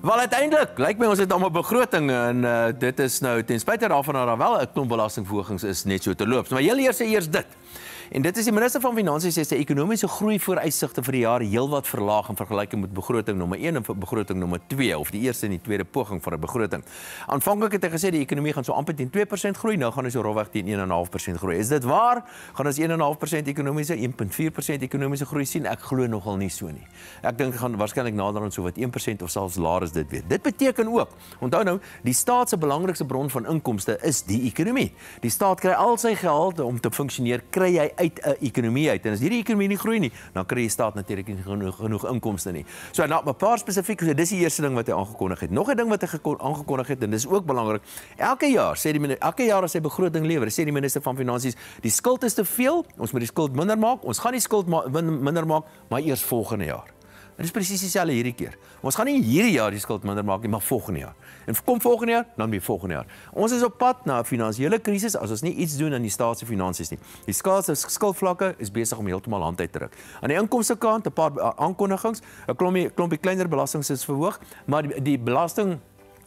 Wel uiteindelik, lyk my ons het allemaal begroting en dit is nou ten spyte daarvan dat daar wel 'n klomp belastingverhogings is net so te loop. Maar heel eers dit. En dit is die minister van Finansies sê die ekonomiese groei vooruitsigte vir die jaar heelwat verlaag in vergelyking met begroting nommer 1 en begroting nommer 2 of die eerste en die tweede poging vir 'n begroting. Aanvanklik het hy gesê die ekonomie gaan so amper teen 2% groei, nou gaan hy so rofweg teen 1,5% groei. Is dit waar? Gaan ons 1,5% ekonomiese, 1,4% ekonomiese groei sien? Ek glo nogal nie so nie. Ek dink gaan waarskynlik nader aan so wat 1% of selfs laer is dit weer. Dit beteken ook, onthou nou, die staat se belangrikste bron van inkomste is die ekonomie. Die staat kry al sy geld om te funksioneer, kry hy uit 'n ekonomie uit. En as hierdie ekonomie nie groei nie, dan kry die staat natuurlik nie genoeg inkomste nie. So nou 'n paar spesifiek, so dis die eerste ding wat hy aangekondig het. Nog 'n ding wat hy aangekondig het en dis ook belangrik. Elke jaar as hy begroting lewer, sê die minister van Finansies, die skuld is te veel, ons moet die skuld minder maak. Ons gaan die skuld minder maak, maar eers volgende jaar. Dit is presies dieselfde hierdie keer. Ons gaan nie hierdie jaar die skuld minder maak nie, maar volgende jaar. En kom volgende jaar, dan weer volgende jaar. Ons is op pad na 'n finansiële krisis as ons nie iets doen aan die staat se finansies nie. Die skuldvlakke is besig om heeltemal hand uit te ruk. Aan die inkomste kant 'n paar aankondigings, 'n klompie kleiner belastings is verhoog, maar die belasting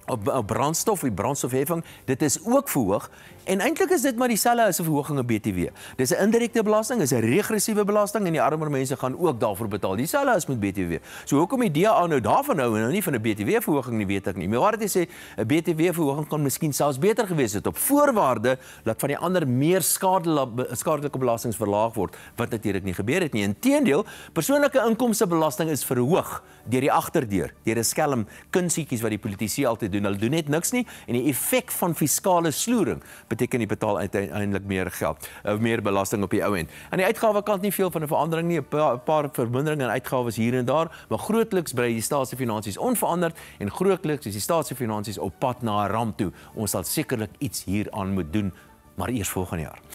op brandstof, die brandstofheffing, dit is ook verhoog. En eintlik is dit maar dieselfde as 'n verhoging op BTW. Dis 'n indirekte belasting, is 'n regressiewe belasting en die armer mense gaan ook daarvoor betaal. Dieselfde as met BTW. So hoekom die DA nou daarvan hou en nou nie van 'n BTW verhoging nie, weet ek nie. Maar wat dit sê, 'n BTW verhoging kan miskien selfs beter gewees het op voorwaarde dat van die ander meer skadelike belastings verlaag word, wat natuurlik nie gebeur het nie. Inteendeel, persoonlike inkomstebelasting is verhoog deur die agterdeur, deur 'n skelm kunsietjies wat die politici altyd doen. Hulle doen net niks nie en die effek van fiskale sloering beteken jy betaal uiteindelik meer geld, meer belasting op die ou end. Aan die uitgawekant nie veel van 'n verandering nie, 'n paar verminderinge in uitgawes hier en daar, maar grootliks bly die staat se finansies onveranderd en grootliks is die staat se finansies op pad na 'n ramp toe. Ons sal sekerlik iets hieraan moet doen, maar eers volgende jaar.